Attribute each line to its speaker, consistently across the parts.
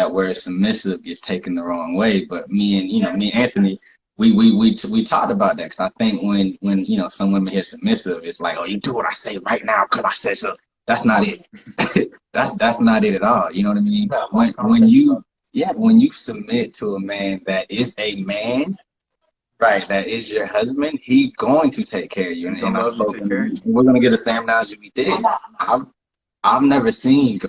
Speaker 1: that word submissive gets taken the wrong way. But me and Anthony, we talked about that, because I think when some women hear submissive, it's like, oh, you do what I say right now because I said so. That's not it. That's not it at all. You know what I mean? When you submit to a man that is a man, right, that is your husband, he's going to take care of you. And we're gonna get the same analogy we did. I've never seen,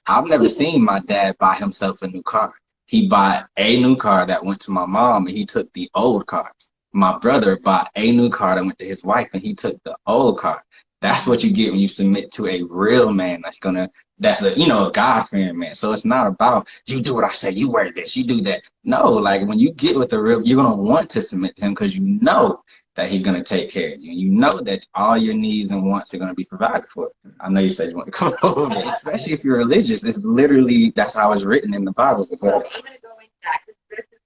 Speaker 1: I've never seen my dad buy himself a new car. He bought a new car that went to my mom, and he took the old car. My brother bought a new car that went to his wife, and he took the old car. That's what you get when you submit to a real man that's a God-fearing man. So it's not about, you do what I say, you wear this, you do that. No, like when you get with a real, you're going to want to submit to him because you know that he's going to take care of you. And you know that all your needs and wants are going to be provided for. I know you said you want to come over, especially if you're religious. It's literally, that's how it's written in the Bible.
Speaker 2: So I'm going to go into that because this is,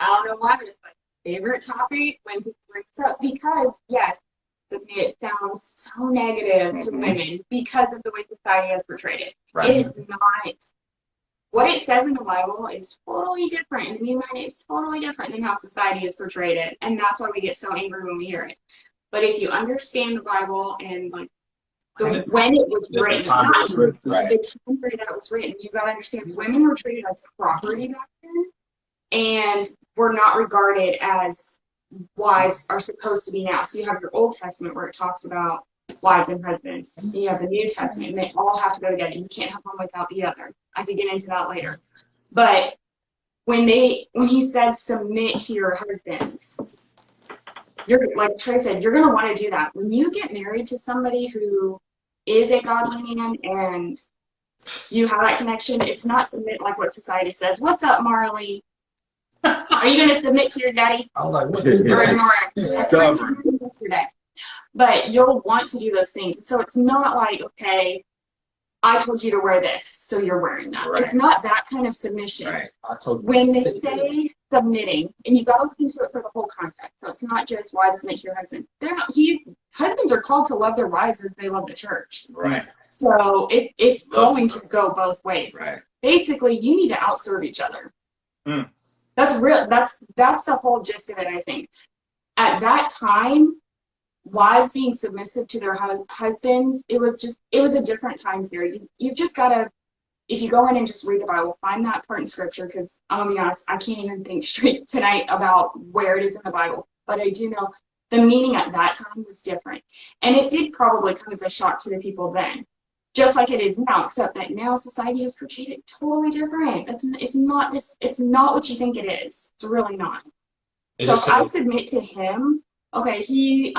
Speaker 2: I don't know why, but it's my favorite topic when people bring it up, because yes, it sounds so negative to women because of the way society has portrayed it. Right. It is not. What it says in the Bible is totally different. In the New Man, it's totally different than how society has portrayed it. And that's why we get so angry when we hear it. But if you understand the Bible and like when it was written, the time period that it was written, you got to understand women were treated as property back then, and were not regarded as wives are supposed to be now. So you have your Old Testament where it talks about wives and husbands. Then you have the New Testament, and they all have to go together. You can't have one without the other. I could get into that later. But when he said submit to your husbands, you're, like Trey said, you're going to want to do that. When you get married to somebody who is a godly man and you have that connection, it's not submit like what society says. What's up, Marley? Are you going to submit to your daddy?
Speaker 3: I was like, what is that?
Speaker 2: Stubborn. But you'll want to do those things. So it's not like, okay, I told you to wear this, so you're wearing that. Right. It's not that kind of submission.
Speaker 3: Right. I told you
Speaker 2: when they say submitting, and you got to look into it for the whole context. So it's not just wives submit to your husband. Husbands are called to love their wives as they love the church.
Speaker 3: Right.
Speaker 2: So it's going to go both ways.
Speaker 3: Right.
Speaker 2: Basically, you need to outserve each other.
Speaker 3: Mm.
Speaker 2: That's real. That's the whole gist of it, I think. At that time, wives being submissive to their husbands, it was a different time period. You've just got to, if you go in and just read the Bible, find that part in Scripture, because I'm going to be honest, I can't even think straight tonight about where it is in the Bible. But I do know the meaning at that time was different. And it did probably come as a shock to the people then, just like it is now, except that now society has portrayed it totally different. It's not what you think it is. It's really not. So if I submit to him, okay, he's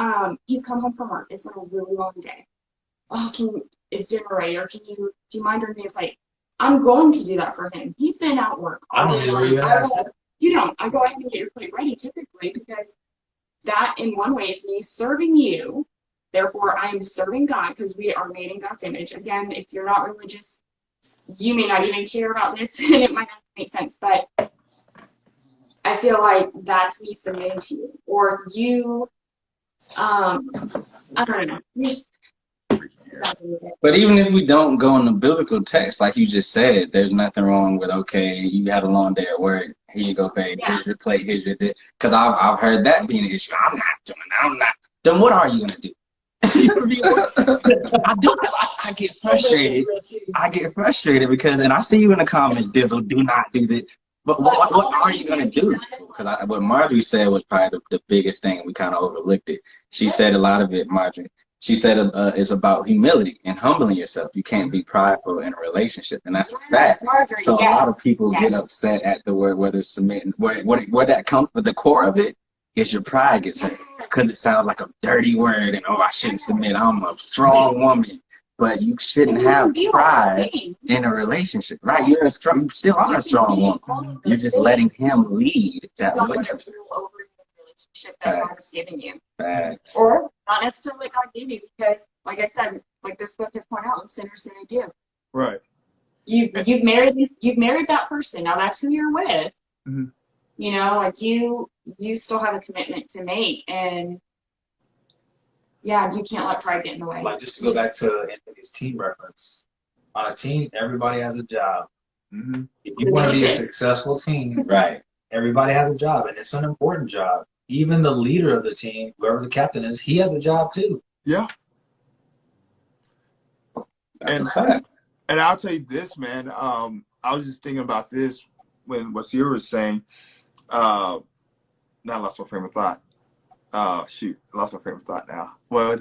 Speaker 2: come home from work. It's been a really long day. Oh, is dinner ready? Or do you mind bringing me a plate? I'm going to do that for him. He's been out work.
Speaker 3: I don't know you
Speaker 2: don't. I go ahead and get your plate ready typically, because that in one way is me serving you. Therefore, I am serving God, because we are made in God's image. Again, if you're not religious, you may not even care about this, and it might not make sense. But I feel like that's me submitting to you. Or you, I don't know.
Speaker 1: But even if we don't go in the biblical text, like you just said, there's nothing wrong with, okay, you had a long day at work. Here you go, babe. Yeah. Here's your plate. Here's your this. Because I've heard that being an issue. I'm not doing that. I'm not. Then what are you going to do? I get frustrated. I get frustrated because, and I see you in the comments, Dizzle, do not do this. But what are you going to do? Because what Marjorie said was probably the biggest thing. We kind of overlooked it. She said a lot of it, Marjorie. She said it's about humility and humbling yourself. You can't be prideful in a relationship, and that's a fact. So a lot of people get upset at the word, whether it's submitting, where that comes, but the core of it is your pride gets hurt because it sounds like a dirty word, and I shouldn't submit. I'm a strong woman. But you shouldn't have pride in a relationship, right? You still are a strong woman. You're just letting him lead that relationship.
Speaker 2: Relationship that God has given you.
Speaker 1: Facts.
Speaker 2: Or not necessarily God gave you, because, like I said, like this book has pointed out, sinners sin do.
Speaker 3: Right.
Speaker 2: You've married that person. Now that's who you're with.
Speaker 3: Mm-hmm.
Speaker 2: You know, like you still have a commitment to make, and yeah, you can't let pride get in the way.
Speaker 3: Like, just to go back to Anthony's team reference, on a team, everybody has a job. Mm-hmm.
Speaker 4: If you want to be a successful team,
Speaker 1: Right.
Speaker 4: everybody has a job, and it's an important job. Even the leader of the team, whoever the captain is, he has a job too.
Speaker 3: Yeah.
Speaker 1: That's
Speaker 3: And
Speaker 1: a fact.
Speaker 3: and I'll tell you this, man. I was just thinking about this when what Sierra was saying. Now I lost my frame of thought. Shoot, I lost my frame of thought now. Well,